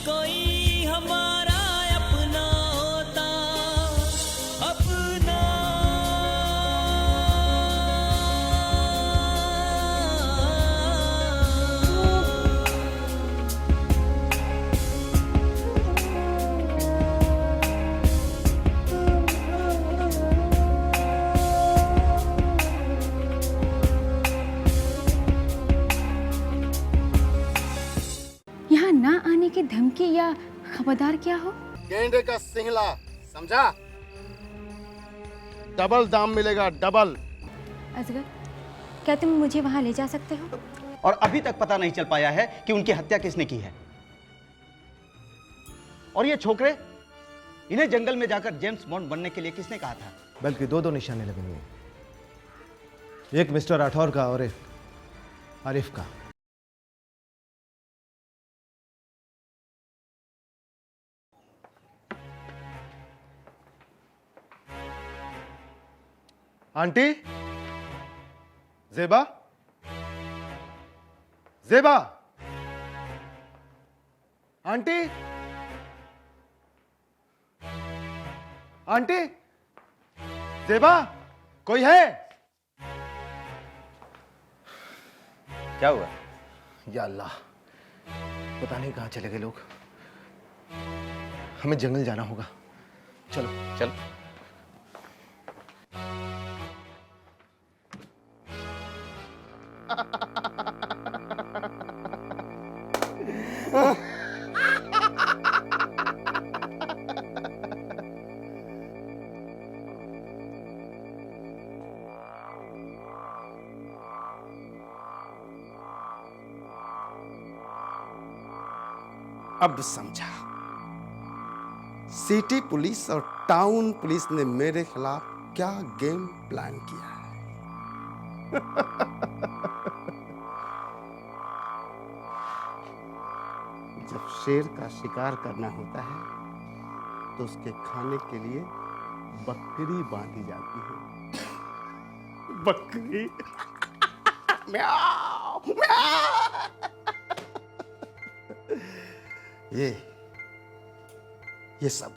कोई हमारा अपना होता, अपना। यहाँ ना आने की धमकी या खबरदार क्या हो? गेंडे का सिंगला, समझा? डबल दाम मिलेगा, डबल। अजगर, क्या तुम मुझे वहाँ ले जा सकते हो? और अभी तक पता नहीं चल पाया है कि उनकी हत्या किसने की है। और ये छोकरे, इन्हें जंगल में जाकर जेम्स बॉन्ड बनने के लिए किसने कहा था? बल्कि दो दो निशाने लगेंगे, एक मिस्टर राठौर का और एक आरिफ का। आंटी, जेबा, जेबा, आंटी, आंटी, जेबा, कोई है? क्या हुआ? या अल्लाह, पता नहीं कहां चले गए लोग। हमें जंगल जाना होगा, चलो चल। अब समझा, सिटी पुलिस और टाउन पुलिस ने मेरे खिलाफ क्या गेम प्लान किया है। जब शेर का शिकार करना होता है तो उसके खाने के लिए बकरी बांधी जाती है। बकरी म्याऊ, म्याऊ। ये सब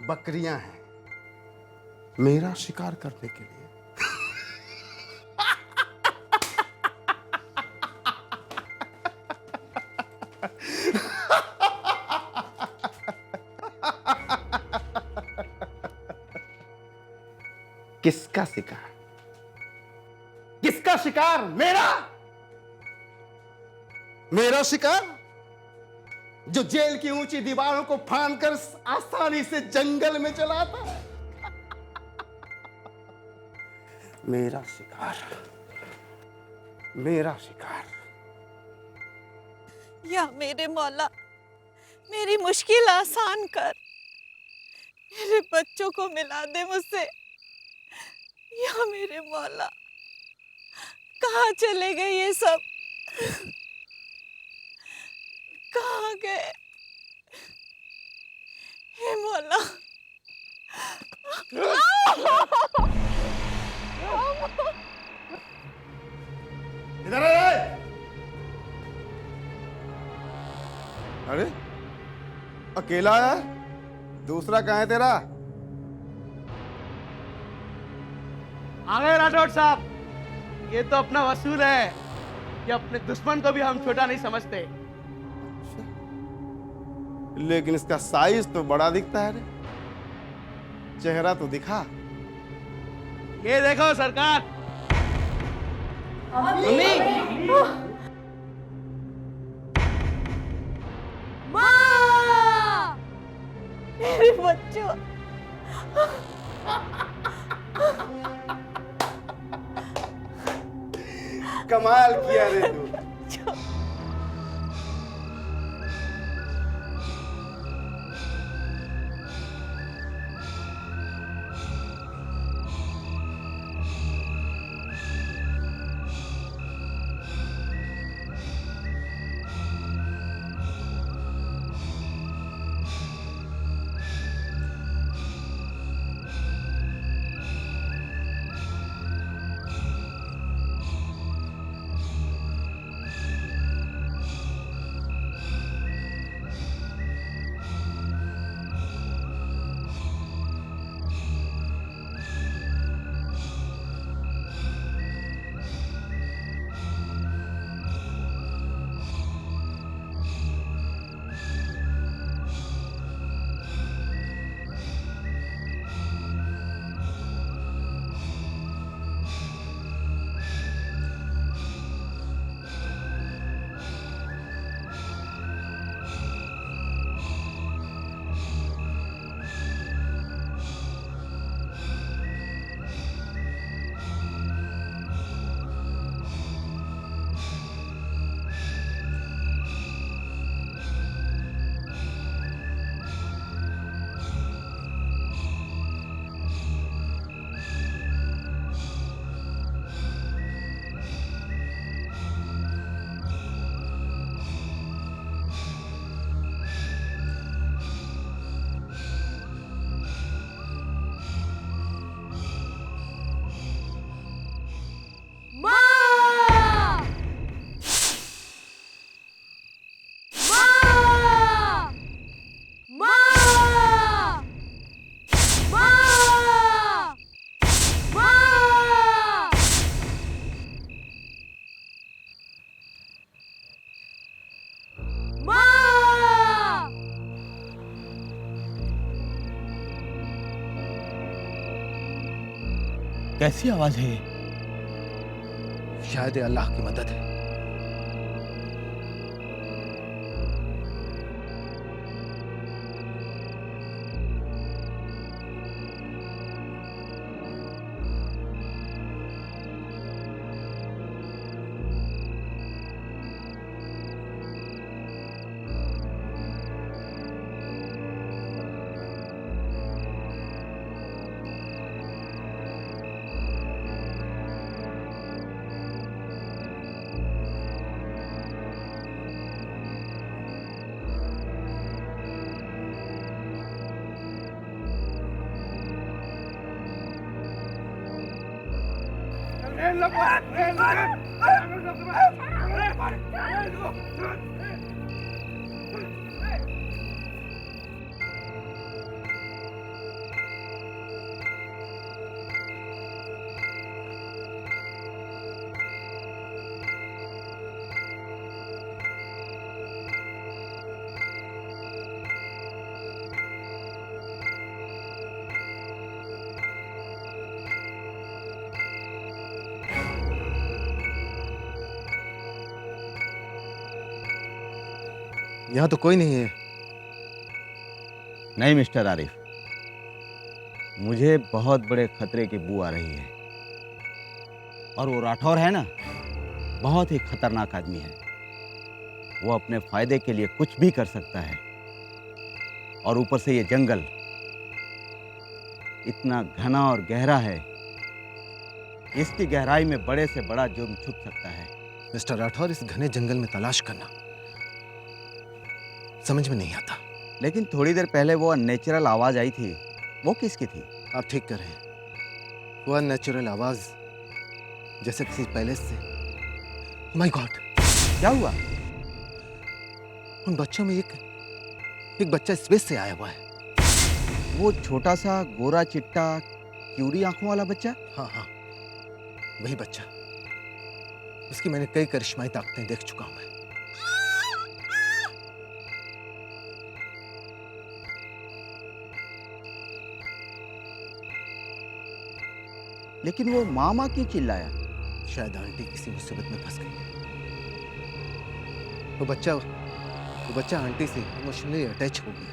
बकरियां हैं मेरा शिकार करने के लिए। किसका शिकार? किसका शिकार? मेरा? मेरा शिकार जो जेल की ऊंची दीवारों को फांदकर आसानी से जंगल में चलाता है। मेरा शिकार, मेरा शिकार। या मेरे मौला, मेरी मुश्किल आसान कर, मेरे बच्चों को मिला दे मुझसे। या मेरे मौला, कहाँ चले गए ये सब? कहाँ गए? हे मौला। इधर आ। अरे अकेला है? दूसरा कहाँ है तेरा? आ गए राठौड़ साहब, ये तो अपना वसूल है कि अपने दुश्मन को भी हम छोटा नहीं समझते। लेकिन इसका साइज तो बड़ा दिखता है रे। चेहरा तो दिखा। ये देखो सरकार। मम्मी, माँ, मेरे बच्चों। कमाल किया रे तू। कैसी आवाज है ये? शायद ये अल्लाह की मदद है। यहाँ तो कोई नहीं है। नहीं मिस्टर आरिफ, मुझे बहुत बड़े खतरे की बू आ रही है। और वो राठौर है ना, बहुत ही खतरनाक आदमी है। वो अपने फायदे के लिए कुछ भी कर सकता है। और ऊपर से ये जंगल इतना घना और गहरा है, इसकी गहराई में बड़े से बड़ा जुर्म छुप सकता है। मिस्टर राठौर, इस घने जंगल में तलाश करना समझ में नहीं आता। लेकिन थोड़ी देर पहले वो अननेचुरल आवाज आई थी, वो किसकी थी? आप ठीक कर रहे हैं। वो अननेचुरल आवाज जैसे किसी पैलेस से। माय गॉड, क्या हुआ? उन बच्चों में एक बच्चा स्पेस से आया हुआ है। वो छोटा सा गोरा चिट्टा क्यूरी आंखों वाला बच्चा? हाँ हाँ, वही बच्चा। उसकी मैंने कई करिश्माई ताकतें देख चुका हूं मैं। लेकिन वो मामा क्यों चिल्लाया? शायद आंटी किसी मुसीबत में फंस गई। वो बच्चा आंटी से इमोशनली अटैच हो गया।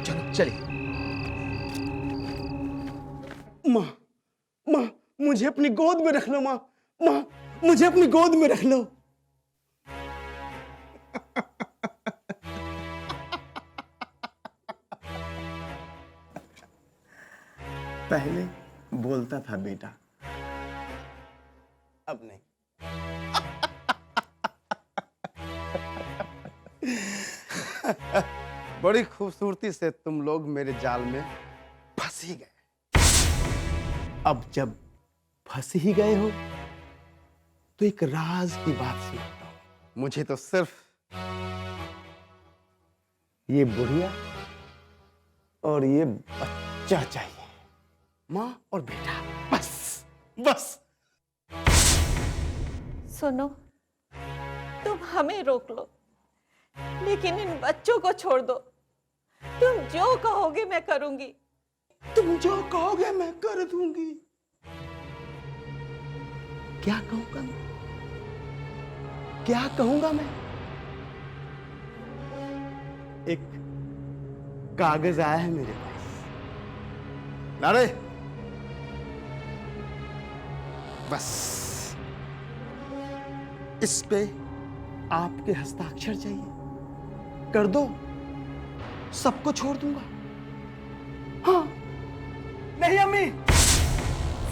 चलो चलिए। माँ, माँ, मुझे अपनी गोद में रख लो। माँ, माँ, मुझे अपनी गोद में रख लो। पहले बोलता था बेटा, अब नहीं। बड़ी खूबसूरती से तुम लोग मेरे जाल में फंस ही गए। अब जब फंस ही गए हो तो एक राज की बात सुनाता हूं। मुझे तो सिर्फ ये बुढ़िया और ये बच्चा चाहिए, माँ और बेटा, बस बस। सुनो, तुम हमें रोक लो, लेकिन इन बच्चों को छोड़ दो। तुम जो कहोगे मैं करूंगी। तुम जो कहोगे मैं कर दूंगी। क्या कहूंगा मैं? क्या कहूंगा मैं? एक कागज आया है मेरे पास। लारे, बस इस पे आपके हस्ताक्षर चाहिए। कर दो, सबको छोड़ दूंगा। हाँ। नहीं अम्मी,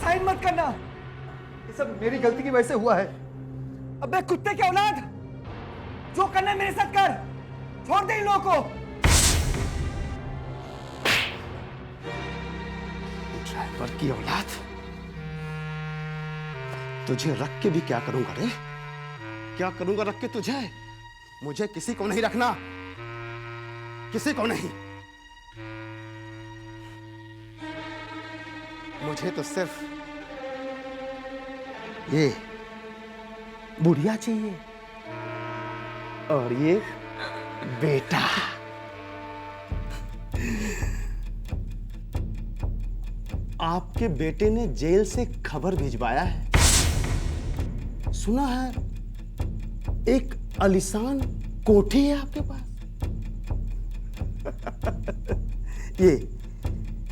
साइन मत करना। ये सब मेरी गलती की वजह से हुआ है। अबे कुत्ते के औलाद, जो करना है मेरे साथ कर। छोड़ दे इन लोगों को। ड्राइवर की औलाद, तुझे रख के भी क्या करूंगा रे? क्या करूंगा रख के तुझे? मुझे किसी को नहीं रखना, किसी को नहीं। मुझे तो सिर्फ बुढ़िया चाहिए और ये बेटा। आपके बेटे ने जेल से खबर भिजवाया है। सुना है एक आलीशान कोठी है आपके पास।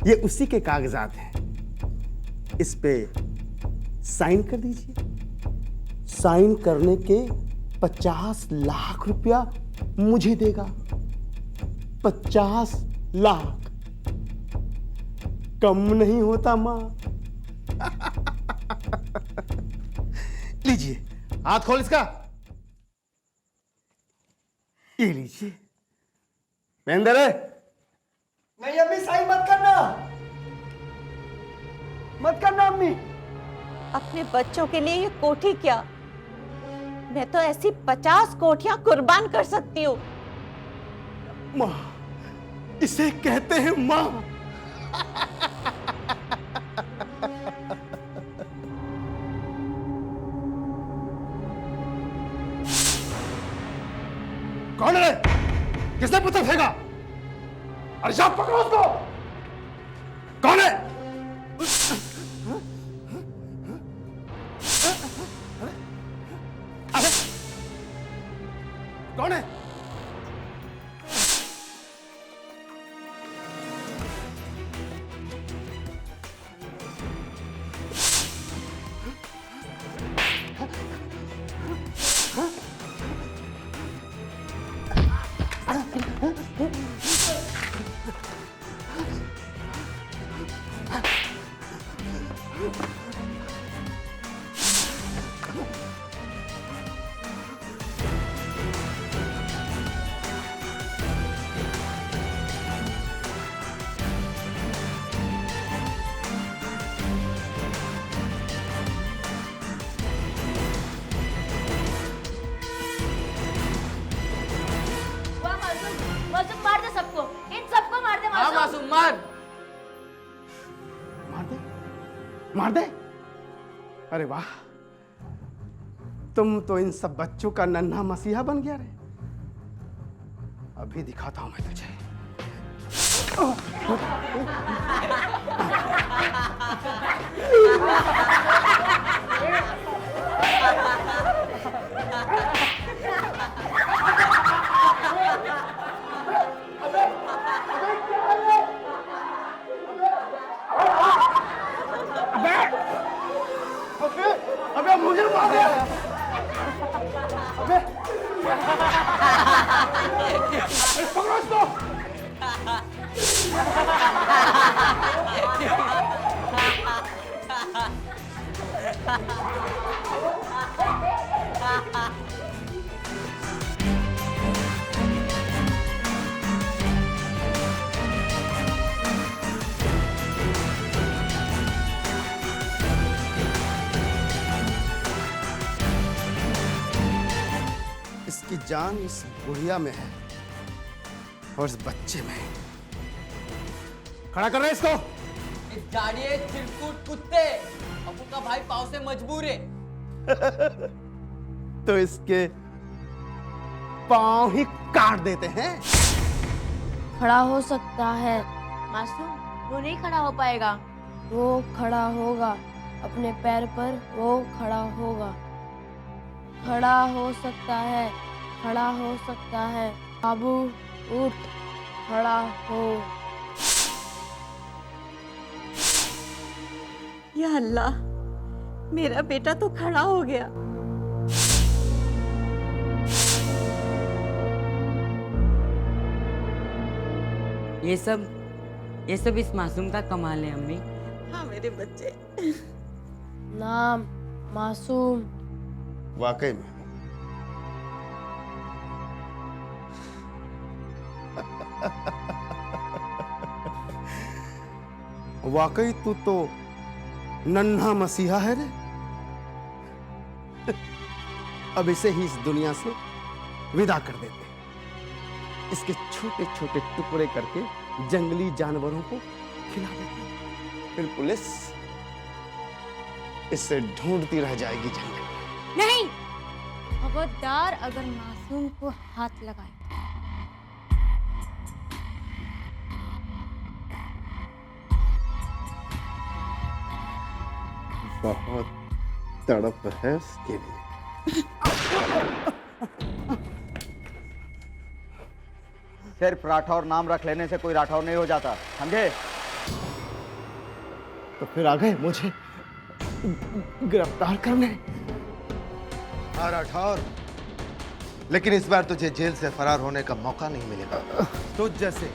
ये उसी के कागजात हैं। इस पे साइन कर दीजिए। साइन करने के 50 लाख रुपया मुझे देगा। 50 लाख कम नहीं होता मां। लीजिए, हाथ खोल इसका। ये लीजिए। महेंद्र नहीं अम्मी, साइन मत करना, मत करना अम्मी। अपने बच्चों के लिए ये कोठी क्या, मैं तो ऐसी 50 कोठियां कुर्बान कर सकती हूँ। मां, इसे कहते हैं मां। कौन है? किसने पत्थर फेंका? अरे साहब पकड़ो उसको। कौन है? अरे कौन है? मासूम मार दे सबको, इन सबको मार दे मासूम। हाँ मासूम मार। मार दे, मार दे। अरे वाह, तुम तो इन सब बच्चों का नन्हा मसीहा बन गया रे। अभी दिखाता हूं मैं तुझे। अबे मुझे मार दिया। अबे पकड़ो इसको। इसकी जान इस बुढ़िया में है और इस बच्चे में। खड़ा कर रहे हैं इसको। जाड़िए चिरकुट कुत्ते, अबू का भाई पाँव से मजबूर है। तो इसके पांव ही काट देते हैं। खड़ा हो सकता है मासूम, वो नहीं खड़ा हो पाएगा। वो खड़ा होगा, अपने पैर पर वो खड़ा होगा। खड़ा हो सकता है, खड़ा हो सकता है। बाबू उठ, खड़ा हो। या अल्लाह, मेरा बेटा तो खड़ा हो गया। ये सब इस मासूम का कमाल है अम्मी। हाँ मेरे बच्चे। नाम मासूम। वाकई में वाकई तू तो नन्हा मसीहा है रे। अब इसे ही इस दुनिया से विदा कर देते हैं। इसके छोटे छोटे टुकड़े करके जंगली जानवरों को खिला देते हैं। फिर पुलिस इसे ढूंढती रह जाएगी जंगल में। नहीं, खबरदार अगर मासूम को हाथ लगाए। बहुत तड़प है उसके लिए। सिर्फ राठौर नाम रख लेने से कोई राठौर नहीं हो जाता, समझे? तो फिर आ गए मुझे गिरफ्तार करने। हाँ राठौर, लेकिन इस बार तुझे जेल से फरार होने का मौका नहीं मिलेगा। तुझ जैसे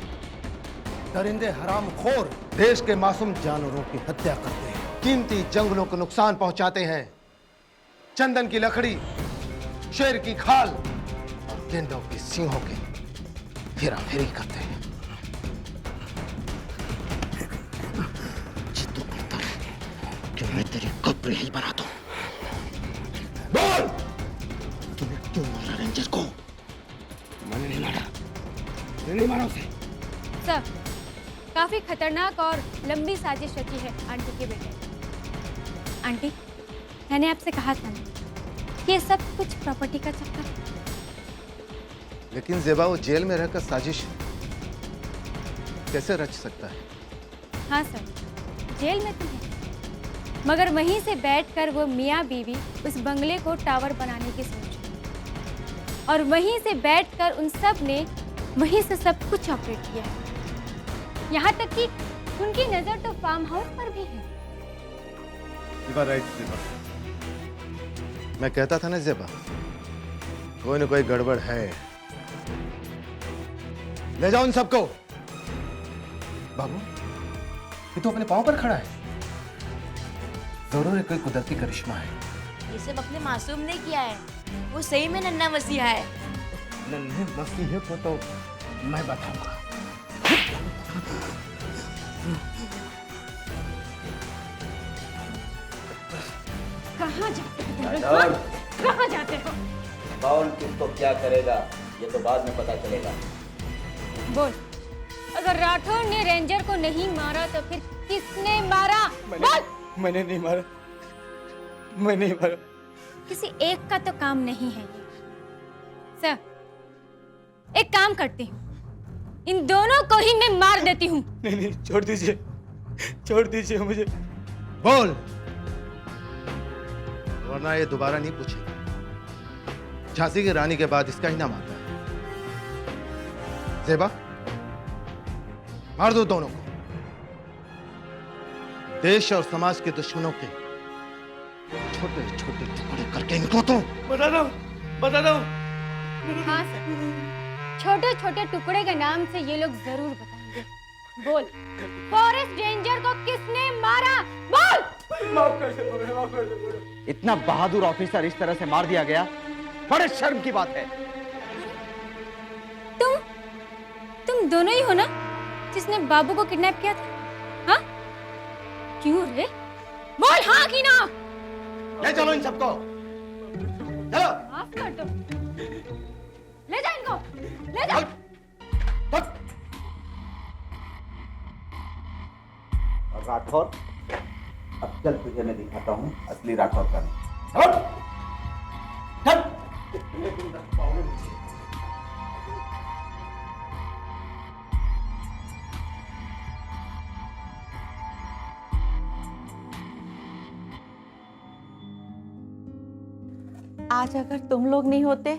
दरिंदे हरामखोर देश के मासूम जानवरों की हत्या करते हैं, कीमती जंगलों को नुकसान पहुंचाते हैं, चंदन की लकड़ी, शेर की खाल और गेंडों की सिंहों की हेराफेरी करते हैं। जिद तो करता है कि मैं तेरी कब्र ही बना दूं। बोल, तूने क्यों मारा रेंजर को? मैंने नहीं मारा, मैंने नहीं मारा उसे। सर, काफी खतरनाक और लंबी साजिश रची है आंटी के बेटे। आंटी, मैंने आपसे कहा था ना कि ये सब कुछ प्रॉपर्टी का चक्कर है। लेकिन ज़ेबा, वो जेल में रहकर साजिश कैसे रच सकता है? हाँ सर, जेल में तो है, मगर वहीं से बैठकर वो मियाँ बीवी उस बंगले को टावर बनाने की सोच रही। और वहीं से बैठकर उन सब ने वहीं से सब कुछ ऑपरेट किया है। यहाँ तक कि उनकी नजर तो फार्म हाउस पर भी है। राइट ज़ेबा, मैं कहता था ना ज़ेबा, कोई न कोई गड़बड़ है। ले जाओ उन सबको। बाबू, ये तो अपने पांव पर खड़ा है, जरूर कोई कुदरती करिश्मा है। ये सब अपने मासूम ने किया है, वो सही में नन्हा मसीहा है। नन्हे मसीहे को तो मैं बताऊंगा। कहाँ जाते हो तुम लोग? कहाँ जाते हो? कौन किसको क्या करेगा ये तो बाद में पता चलेगा। बोल, अगर राठौर ने रेंजर को नहीं मारा तो फिर किसने मारा? बोल। मैंने नहीं मारा, मैं नहीं मारा। किसी एक का तो काम नहीं है ये। सर, एक काम करती हूँ, इन दोनों को ही मैं मार देती हूँ। नहीं नहीं, छोड़ दीजिए, छोड़ दीजिए मुझे। बोल, वरना ये दोबारा नहीं पूछेगा। झांसी की रानी के बाद इसका ही नाम आता है। ज़ेबा, मार दो दोनों को। देश और समाज के दुश्मनों के छोटे छोटे टुकड़े करके इनको तो बता दो, बता दो। हाँ सर, छोटे छोटे टुकड़े के नाम से ये लोग जरूर बताएंगे। बोल, फॉरेस्ट रेंजर को किसने मारा? बोल। माफ कर दो, माफ कर दो। इतना बहादुर ऑफिसर इस तरह से मार दिया गया, बड़े शर्म की बात है। तुम दोनों ही हो ना जिसने बाबू को किडनैप किया था? हाँ? क्यों रे? बोल हाँ कि ना? ले चलो इन सबको, चलो। माफ कर दो, ले जा इनको, ले जा। और राठौर, अब चल तुझे मैं दिखाता हूँ असली राठौर का। आज अगर तुम लोग नहीं होते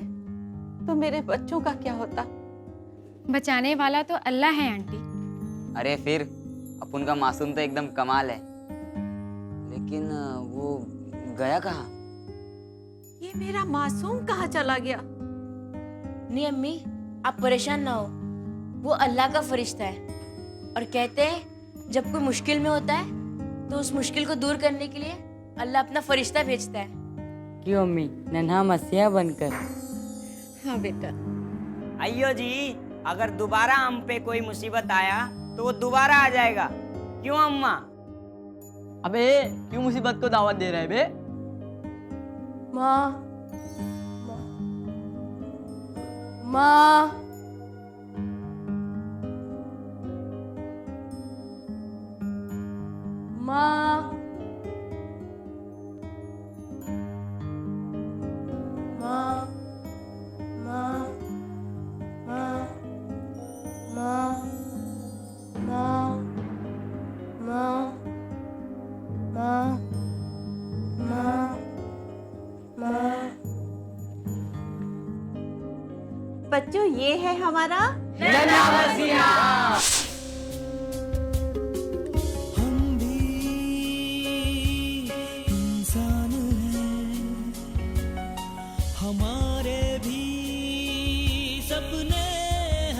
तो मेरे बच्चों का क्या होता? बचाने वाला तो अल्लाह है आंटी। अरे फिर अपन का मासूम तो एकदम कमाल है, लेकिन वो गया कहाँ? ये मेरा मासूम कहाँ चला गया? नहीं अम्मी, आप परेशान ना हो, वो अल्लाह का फरिश्ता है और कहते हैं जब कोई मुश्किल में होता है तो उस मुश्किल को दूर करने के लिए अल्लाह अपना फरिश्ता भेजता है। क्यों अम्मी, नन्हा मसीहा बनकर? हाँ बेटा। अयो जी, अगर दोबारा हम पे कोई मुसीबत आया तो वो दोबारा आ जाएगा। क्यों अम्मा? अबे क्यों मुसीबत को दावत दे रहे हैं बे? माँ, माँ, माँ, माँ, बच्चों ये है हमारा हम भी इंसान हैं, हमारे भी सपने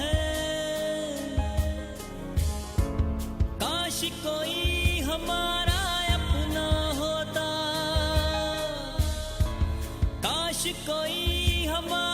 हैं। काश कोई हमारा अपना होता, काश कोई हमारा